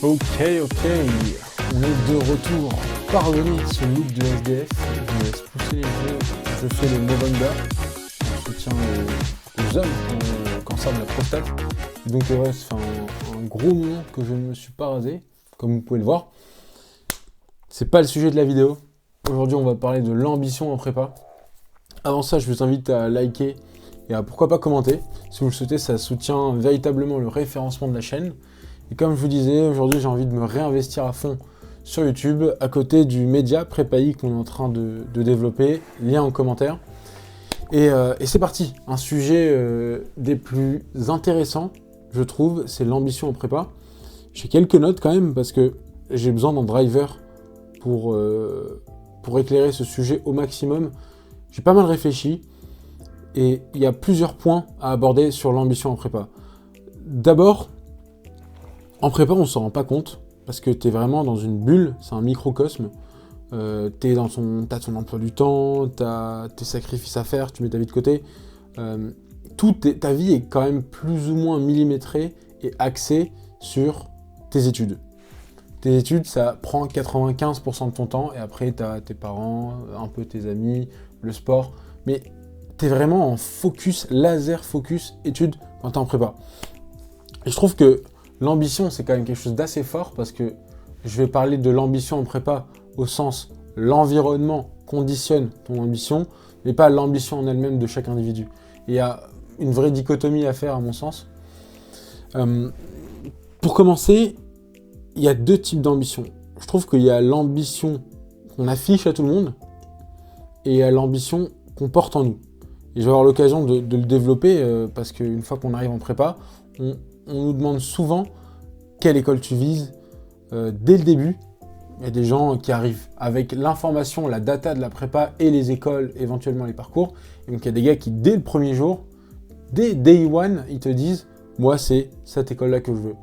Ok, on est de retour. Pardonnez ce look de SDF, je me laisse pousser les yeux, je fais le Movember, je soutiens aux hommes qui ont le cancer de la prostate. Donc ouais, ça fait un gros moment que je ne me suis pas rasé, comme vous pouvez le voir. C'est pas le sujet de la vidéo. Aujourd'hui, on va parler de l'ambition en prépa. Avant ça, je vous invite à liker et à pourquoi pas commenter. Si vous le souhaitez, ça soutient véritablement le référencement de la chaîne. Et comme je vous disais, aujourd'hui, j'ai envie de me réinvestir à fond sur YouTube, à côté du média Prépaï qu'on est en train de développer. Lien en commentaire. Et c'est parti. Un sujet des plus intéressants, je trouve, c'est l'ambition en prépa. J'ai quelques notes quand même, parce que j'ai besoin d'un driver pour éclairer ce sujet au maximum. J'ai pas mal réfléchi et il y a plusieurs points à aborder sur l'ambition en prépa. D'abord, en prépa, on s'en rend pas compte parce que tu es vraiment dans une bulle, c'est un microcosme. T'as ton emploi du temps, t'as tes sacrifices à faire, tu mets ta vie de côté. Ta vie est quand même plus ou moins millimétrée et axée sur tes études. Tes études, ça prend 95% de ton temps et après, tu as tes parents, un peu tes amis, le sport. Mais tu es vraiment en focus, laser focus, études quand tu es en prépa. Et je trouve que l'ambition, c'est quand même quelque chose d'assez fort parce que je vais parler de l'ambition en prépa au sens l'environnement conditionne ton ambition, mais pas l'ambition en elle-même de chaque individu. Et il y a une vraie dichotomie à faire à mon sens. Pour commencer, il y a deux types d'ambition. Je trouve qu'il y a l'ambition qu'on affiche à tout le monde et il y a l'ambition qu'on porte en nous. Et je vais avoir l'occasion de le développer parce qu'une fois qu'on arrive en prépa, on nous demande souvent quelle école tu vises dès le début. Il y a des gens qui arrivent avec l'information, la data de la prépa et les écoles, éventuellement les parcours. Et donc il y a des gars qui, dès le premier jour, dès day one, ils te disent « Moi, c'est cette école-là que je veux ».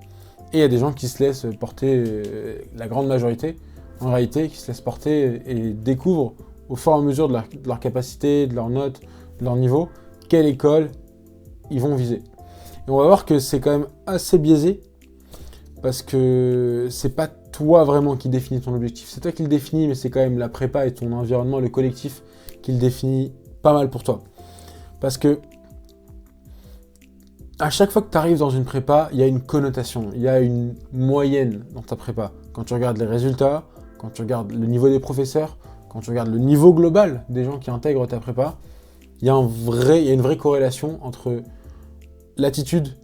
Et il y a des gens qui se laissent porter, la grande majorité, en réalité, qui se laissent porter et découvrent au fur et à mesure de leur capacité, de leurs notes, de leur niveau, quelle école ils vont viser. Et on va voir que c'est quand même assez biaisé, parce que c'est pas toi vraiment qui définis ton objectif. C'est toi qui le définis, mais c'est quand même la prépa et ton environnement, le collectif, qui le définit pas mal pour toi. Parce que à chaque fois que tu arrives dans une prépa, il y a une connotation, il y a une moyenne dans ta prépa. Quand tu regardes les résultats, quand tu regardes le niveau des professeurs, quand tu regardes le niveau global des gens qui intègrent ta prépa, il y a une vraie corrélation entre l'attitude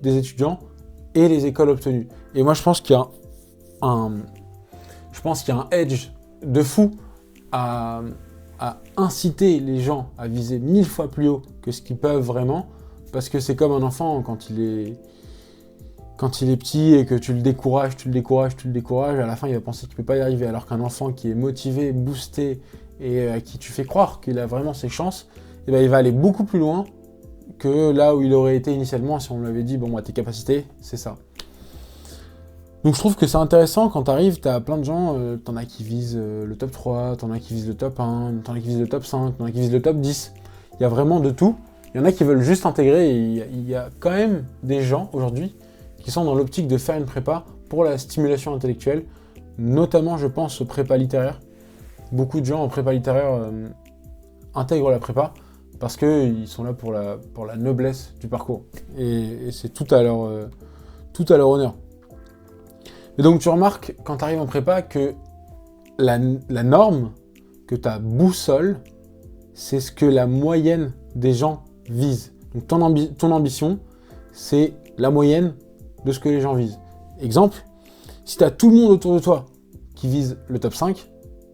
des étudiants et les écoles obtenues. Et moi, je pense qu'il y a un edge de fou à inciter les gens à viser 1000 fois plus haut que ce qu'ils peuvent vraiment. Parce que c'est comme un enfant quand il est petit et que tu le décourages, à la fin il va penser qu'il ne peut pas y arriver. Alors qu'un enfant qui est motivé, boosté et à qui tu fais croire qu'il a vraiment ses chances, eh ben, il va aller beaucoup plus loin que là où il aurait été initialement si on lui avait dit bon, tes capacités, c'est ça. Donc je trouve que c'est intéressant quand tu arrives, tu as plein de gens, t'en as qui visent le top 3, t'en as qui visent le top 1, t'en as qui visent le top 5, t'en as qui visent le top 10. Il y a vraiment de tout. Il y en a qui veulent juste intégrer et il y a quand même des gens aujourd'hui qui sont dans l'optique de faire une prépa pour la stimulation intellectuelle, notamment je pense aux prépas littéraires. Beaucoup de gens en prépa littéraire intègrent la prépa parce qu'ils sont là pour la noblesse du parcours et c'est tout à leur honneur. Et donc tu remarques quand tu arrives en prépa que la norme, que ta boussole, c'est ce que la moyenne des gens visent. Donc ton ambition, c'est la moyenne de ce que les gens visent. Exemple, si tu as tout le monde autour de toi qui vise le top 5,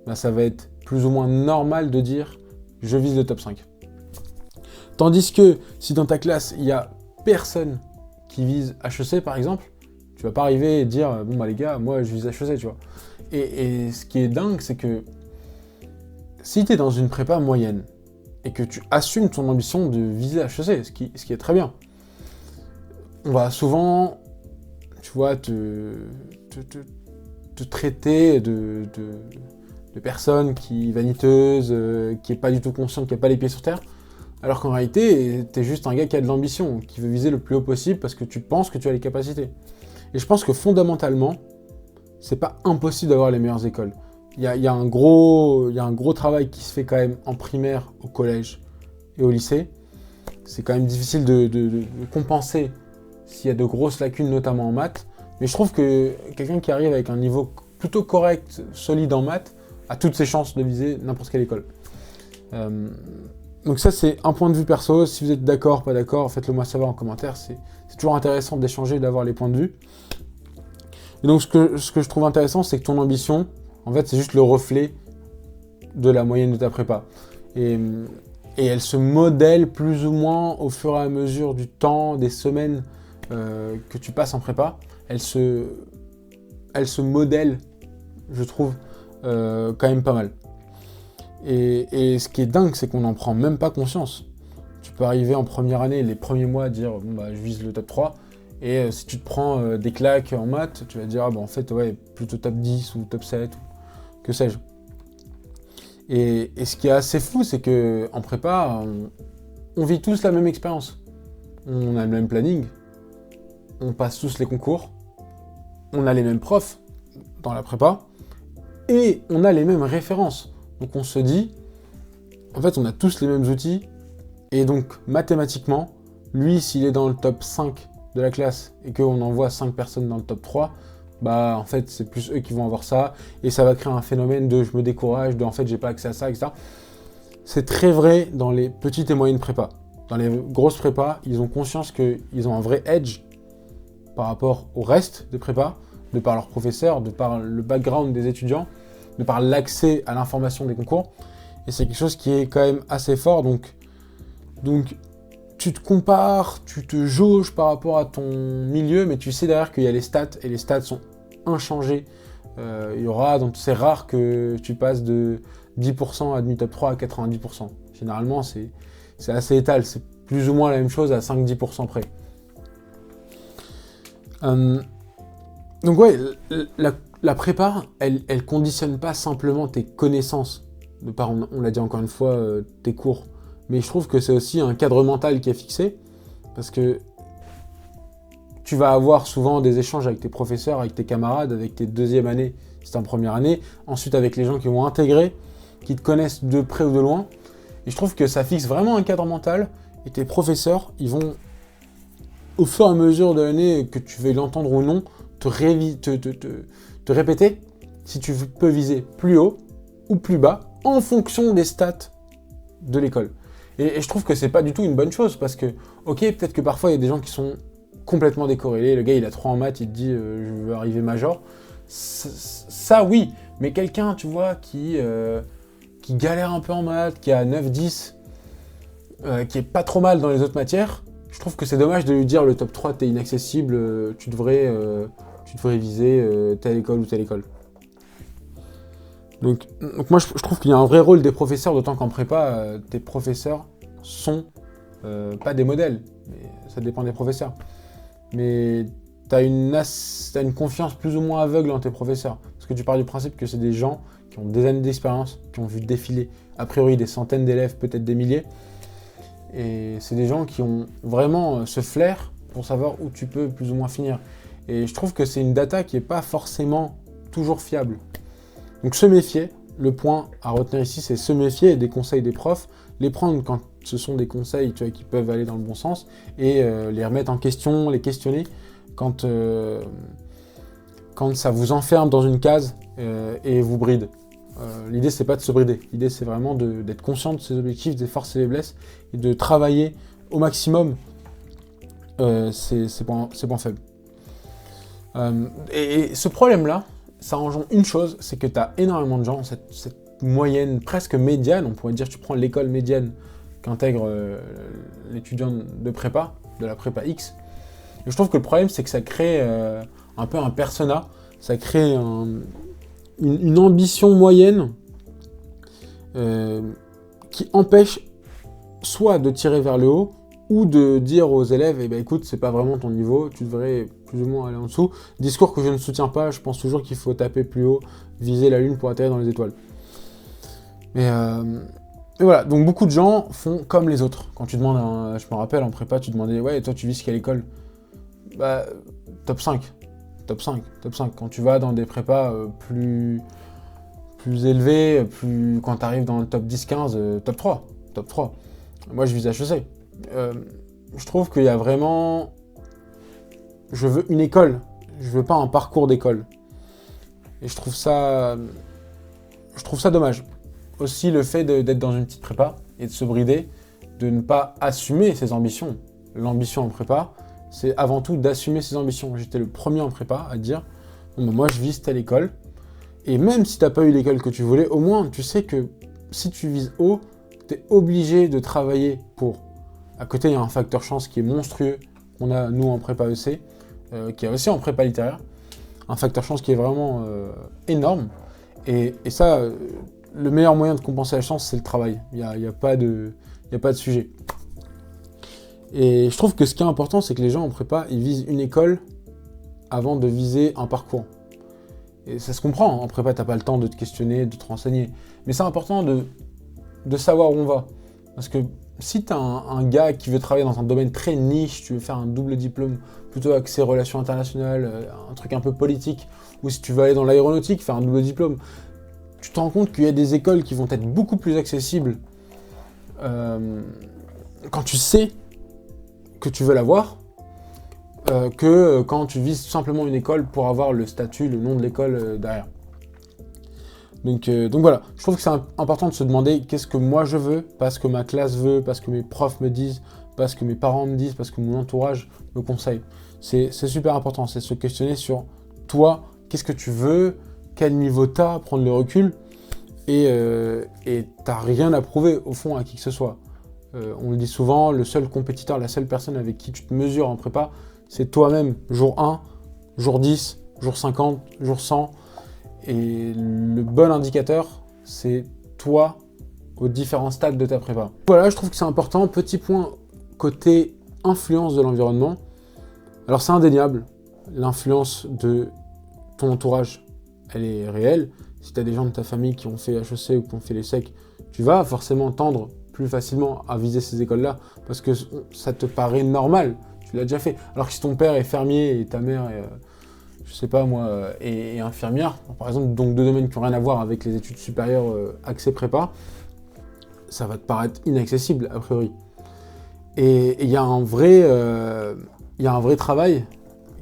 ben ça va être plus ou moins normal de dire « je vise le top 5 ». Tandis que si dans ta classe, il n'y a personne qui vise HEC par exemple, tu vas pas arriver et dire « bon les gars, moi je vise HEC », tu vois. Et ce qui est dingue, c'est que si tu es dans une prépa moyenne, et que tu assumes ton ambition de viser HEC, ce qui est très bien. On va souvent, tu vois, te traiter de personne qui est vaniteuse, qui n'est pas du tout consciente, qui n'a pas les pieds sur terre, alors qu'en réalité, tu es juste un gars qui a de l'ambition, qui veut viser le plus haut possible parce que tu penses que tu as les capacités. Et je pense que fondamentalement, c'est pas impossible d'avoir les meilleures écoles. Il y a un gros travail qui se fait quand même en primaire, au collège et au lycée. C'est quand même difficile de compenser s'il y a de grosses lacunes, notamment en maths. Mais je trouve que quelqu'un qui arrive avec un niveau plutôt correct, solide en maths, a toutes ses chances de viser n'importe quelle école. Donc ça, c'est un point de vue perso. Si vous êtes d'accord, pas d'accord, faites-le moi savoir en commentaire. C'est toujours intéressant d'échanger, d'avoir les points de vue. Et donc ce que je trouve intéressant, c'est que ton ambition, en fait, c'est juste le reflet de la moyenne de ta prépa. Et elle se modèle plus ou moins au fur et à mesure du temps, des semaines que tu passes en prépa. Elle se modèle, je trouve, quand même pas mal. Et ce qui est dingue, c'est qu'on n'en prend même pas conscience. Tu peux arriver en première année, les premiers mois, à dire bon, bah, je vise le top 3. Et si tu te prends des claques en maths, tu vas te dire ah, bah, en fait, ouais, plutôt top 10 ou top 7, ou que sais-je. Et ce qui est assez fou, c'est qu'en prépa, on vit tous la même expérience. On a le même planning, on passe tous les concours, on a les mêmes profs dans la prépa, et on a les mêmes références. Donc on se dit, en fait, on a tous les mêmes outils, et donc mathématiquement, lui, s'il est dans le top 5 de la classe, et qu'on envoie 5 personnes dans le top 3, bah en fait, c'est plus eux qui vont avoir ça, et ça va créer un phénomène de je me décourage, de en fait, j'ai pas accès à ça, etc. C'est très vrai dans les petites et moyennes prépas. Dans les grosses prépas, ils ont conscience qu'ils ont un vrai edge par rapport au reste des prépas, de par leurs professeurs, de par le background des étudiants, de par l'accès à l'information des concours. Et c'est quelque chose qui est quand même assez fort. Donc tu te compares, tu te jauges par rapport à ton milieu, mais tu sais derrière qu'il y a les stats, et les stats sont inchangés. Il y aura, donc c'est rare que tu passes de 10% à demi-top 3 à 90%. Généralement, c'est assez étal, c'est plus ou moins la même chose à 5-10% près. Donc ouais, la prépa, elle conditionne pas simplement tes connaissances, de par, on l'a dit encore une fois, tes cours. Mais je trouve que c'est aussi un cadre mental qui est fixé, parce que tu vas avoir souvent des échanges avec tes professeurs, avec tes camarades, avec tes deuxième années, si t'es en première année, ensuite avec les gens qui vont intégrer, qui te connaissent de près ou de loin. Et je trouve que ça fixe vraiment un cadre mental, et tes professeurs, ils vont, au fur et à mesure de l'année, que tu veuilles l'entendre ou non, te répéter si tu peux viser plus haut ou plus bas, en fonction des stats de l'école. Et je trouve que c'est pas du tout une bonne chose, parce que, ok, peut-être que parfois il y a des gens qui sont complètement décorrélés, le gars il a 3 en maths, il te dit je veux arriver major. Ça oui, mais quelqu'un, tu vois, qui galère un peu en maths, qui a 9-10, qui est pas trop mal dans les autres matières, je trouve que c'est dommage de lui dire le top 3 t'es inaccessible, tu devrais viser telle école ou telle école. Donc moi je trouve qu'il y a un vrai rôle des professeurs, d'autant qu'en prépa, tes professeurs sont pas des modèles, mais ça dépend des professeurs. Mais t'as une confiance plus ou moins aveugle en tes professeurs, parce que tu pars du principe que c'est des gens qui ont des années d'expérience, qui ont vu défiler a priori des centaines d'élèves, peut-être des milliers, et c'est des gens qui ont vraiment ce flair pour savoir où tu peux plus ou moins finir. Et je trouve que c'est une data qui n'est pas forcément toujours fiable. Donc se méfier, le point à retenir ici, c'est se méfier des conseils des profs, les prendre quand ce sont des conseils, tu vois, qui peuvent aller dans le bon sens, et les remettre en question, les questionner quand ça vous enferme dans une case et vous bride. L'idée, c'est pas de se brider, l'idée, c'est vraiment d'être conscient de ses objectifs, des forces et des faiblesses, et de travailler au maximum ses points faibles. Et ce problème-là, ça engendre une chose, c'est que tu as énormément de gens, cette moyenne presque médiane, on pourrait dire, tu prends l'école médiane qu'intègre l'étudiant de prépa, de la prépa X. Et je trouve que le problème, c'est que ça crée un peu un persona, ça crée une ambition moyenne qui empêche soit de tirer vers le haut, ou de dire aux élèves, eh ben, écoute, c'est pas vraiment ton niveau, tu devrais plus ou moins aller en dessous. Discours que je ne soutiens pas, je pense toujours qu'il faut taper plus haut, viser la lune pour atterrir dans les étoiles. Mais voilà, donc beaucoup de gens font comme les autres. Quand tu demandes, je me rappelle en prépa, tu demandais, ouais, et toi tu vises quelle école ? Bah, top 5. top 5, top 5. Quand tu vas dans des prépas plus élevés, quand tu arrives dans le top 10-15, top 3, top 3. Moi, je vise HEC. Je trouve qu'il y a vraiment... Je veux une école, je veux pas un parcours d'école. Et je trouve ça dommage. Aussi, le fait d'être dans une petite prépa et de se brider, de ne pas assumer ses ambitions. L'ambition en prépa, c'est avant tout d'assumer ses ambitions. J'étais le premier en prépa à dire bon, ben moi je vise telle école. Et même si tu n'as pas eu l'école que tu voulais, au moins tu sais que si tu vises haut, tu es obligé de travailler pour. À côté, il y a un facteur chance qui est monstrueux qu'on a nous en prépa EC, qui est aussi en prépa littéraire. Un facteur chance qui est vraiment énorme. Et ça, le meilleur moyen de compenser la chance, c'est le travail. Il n'y a pas de sujet. Et je trouve que ce qui est important, c'est que les gens en prépa, ils visent une école avant de viser un parcours. Et ça se comprend, en prépa, t'as pas le temps de te questionner, de te renseigner. Mais c'est important de savoir où on va. Parce que si t'as un gars qui veut travailler dans un domaine très niche, tu veux faire un double diplôme, plutôt axé relations internationales, un truc un peu politique, ou si tu veux aller dans l'aéronautique, faire un double diplôme, tu te rends compte qu'il y a des écoles qui vont être beaucoup plus accessibles quand tu sais que tu veux l'avoir, que quand tu vises simplement une école pour avoir le statut, le nom de l'école derrière. Donc voilà, je trouve que c'est important de se demander qu'est-ce que moi je veux, pas ce que ma classe veut, pas ce que mes profs me disent, pas ce que mes parents me disent, pas ce que mon entourage me conseille. C'est super important, c'est se questionner sur toi, qu'est-ce que tu veux, quel niveau t'as, prendre le recul, et t'as rien à prouver au fond à qui que ce soit. On le dit souvent, le seul compétiteur, la seule personne avec qui tu te mesures en prépa, c'est toi-même, jour 1, jour 10, jour 50, jour 100. Et le bon indicateur, c'est toi aux différents stades de ta prépa. Voilà, je trouve que c'est important. Petit point côté influence de l'environnement. Alors c'est indéniable, l'influence de ton entourage, elle est réelle. Si tu as des gens de ta famille qui ont fait HEC ou qui ont fait les SEC, tu vas forcément tendre plus facilement à viser ces écoles-là parce que ça te paraît normal, tu l'as déjà fait. Alors que si ton père est fermier et ta mère est, je sais pas moi, est infirmière, par exemple, donc deux domaines qui n'ont rien à voir avec les études supérieures accès prépa, ça va te paraître inaccessible a priori. Et il y a un vrai travail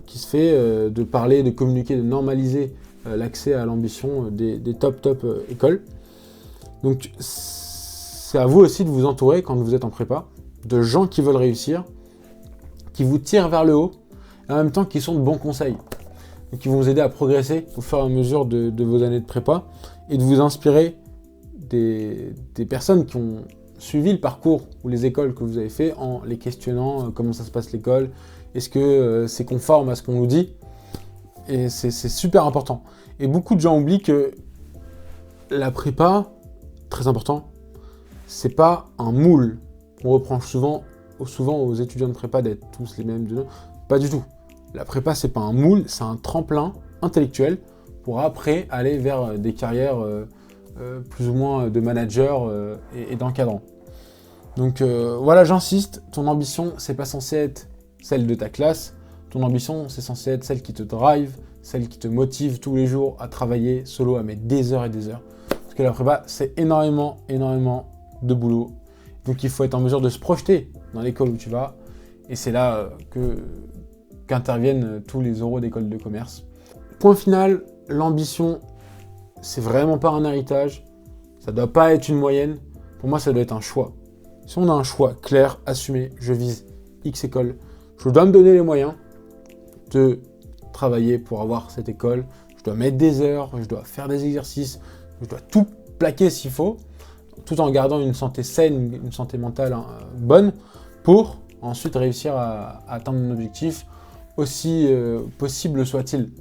qui se fait de parler, de communiquer, de normaliser l'accès à l'ambition des top écoles. Donc c'est à vous aussi de vous entourer quand vous êtes en prépa, de gens qui veulent réussir, qui vous tirent vers le haut, et en même temps qui sont de bons conseils, et qui vont vous aider à progresser au fur et à mesure de vos années de prépa, et de vous inspirer des personnes qui ont suivi le parcours ou les écoles que vous avez fait en les questionnant, comment ça se passe l'école, est-ce que c'est conforme à ce qu'on nous dit, et c'est super important. Et beaucoup de gens oublient que la prépa, très important, c'est pas un moule. On reproche souvent aux étudiants de prépa d'être tous les mêmes. Pas du tout. La prépa, c'est pas un moule, c'est un tremplin intellectuel pour après aller vers des carrières plus ou moins de manager et d'encadrant. Donc voilà, j'insiste, ton ambition, c'est pas censé être celle de ta classe. Ton ambition, c'est censé être celle qui te drive, celle qui te motive tous les jours à travailler solo, à mettre des heures et des heures. Parce que la prépa, c'est énormément de boulot. Donc il faut être en mesure de se projeter dans l'école où tu vas. Et c'est là qu'interviennent tous les euros d'école de commerce. Point final, l'ambition, c'est vraiment pas un héritage. Ça doit pas être une moyenne. Pour moi, ça doit être un choix. Si on a un choix clair, assumé, je vise X école, je dois me donner les moyens de travailler pour avoir cette école. Je dois mettre des heures, je dois faire des exercices, je dois tout plaquer s'il faut, tout en gardant une santé saine, une santé mentale bonne, pour ensuite réussir à atteindre mon objectif, aussi possible soit-il.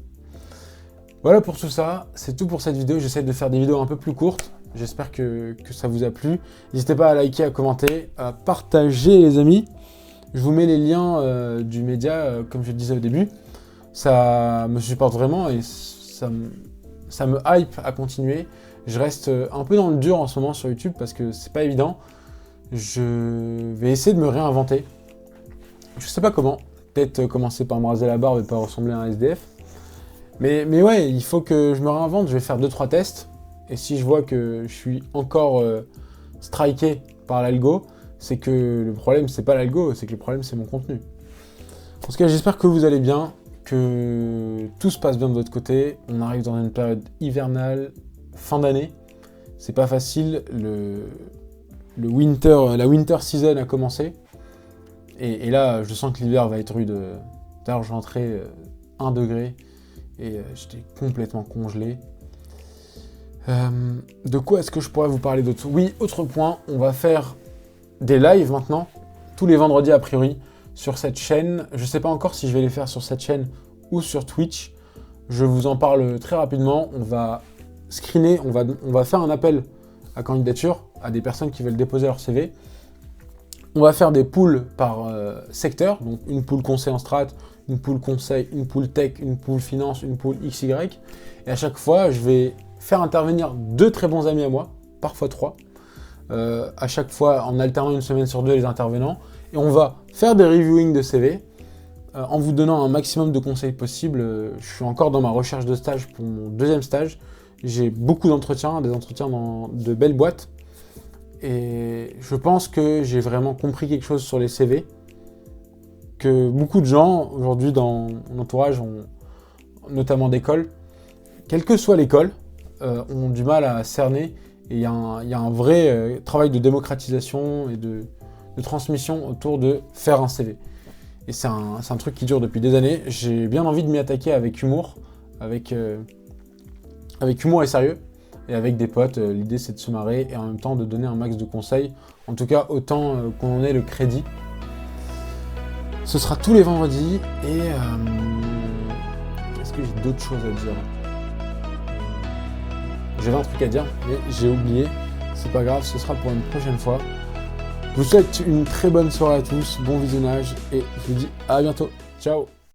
Voilà pour tout ça, c'est tout pour cette vidéo. J'essaie de faire des vidéos un peu plus courtes. J'espère que ça vous a plu. N'hésitez pas à liker, à commenter, à partager les amis. Je vous mets les liens du média, comme je le disais au début. Ça me supporte vraiment et ça me hype à continuer. Je reste un peu dans le dur en ce moment sur YouTube parce que c'est pas évident. Je vais essayer de me réinventer. Je sais pas comment. Peut-être commencer par me raser la barbe et pas ressembler à un SDF. Mais ouais, il faut que je me réinvente, je vais faire 2-3 tests, et si je vois que je suis encore striké par l'algo, c'est que le problème, c'est pas l'algo, c'est que le problème, c'est mon contenu. En tout cas, j'espère que vous allez bien, que tout se passe bien de votre côté. On arrive dans une période hivernale, fin d'année. C'est pas facile, la winter season a commencé. Et là, je sens que l'hiver va être rude. D'ailleurs, je rentrais 1 degré et j'étais complètement congelé. De quoi est-ce que je pourrais vous parler d'autre? Oui, autre point, on va faire des lives maintenant, tous les vendredis a priori, sur cette chaîne. Je ne sais pas encore si je vais les faire sur cette chaîne ou sur Twitch. Je vous en parle très rapidement. On va screener, on va faire un appel à candidature à des personnes qui veulent déposer leur CV. On va faire des pools par secteur, donc une pool conseil en strat, une pool conseil, une pool tech, une pool finance, une pool XY. Et à chaque fois, je vais faire intervenir 2 très bons amis à moi, parfois 3, à chaque fois en alternant une semaine sur 2 les intervenants. Et on va faire des reviewing de CV en vous donnant un maximum de conseils possibles. Je suis encore dans ma recherche de stage pour mon 2e stage. J'ai beaucoup d'entretiens, des entretiens dans de belles boîtes. Et je pense que j'ai vraiment compris quelque chose sur les CV, que beaucoup de gens aujourd'hui dans mon entourage, notamment d'école, quelle que soit l'école, ont du mal à cerner. Et il y a un vrai travail de démocratisation et de transmission autour de faire un CV. Et c'est un truc qui dure depuis des années. J'ai bien envie de m'y attaquer avec humour, avec humour et sérieux. Et avec des potes, l'idée c'est de se marrer et en même temps de donner un max de conseils. En tout cas, autant qu'on en ait le crédit. Ce sera tous les vendredis et... est-ce que j'ai d'autres choses à dire? J'avais un truc à dire, mais j'ai oublié. C'est pas grave, ce sera pour une prochaine fois. Je vous souhaite une très bonne soirée à tous, bon visionnage et je vous dis à bientôt. Ciao!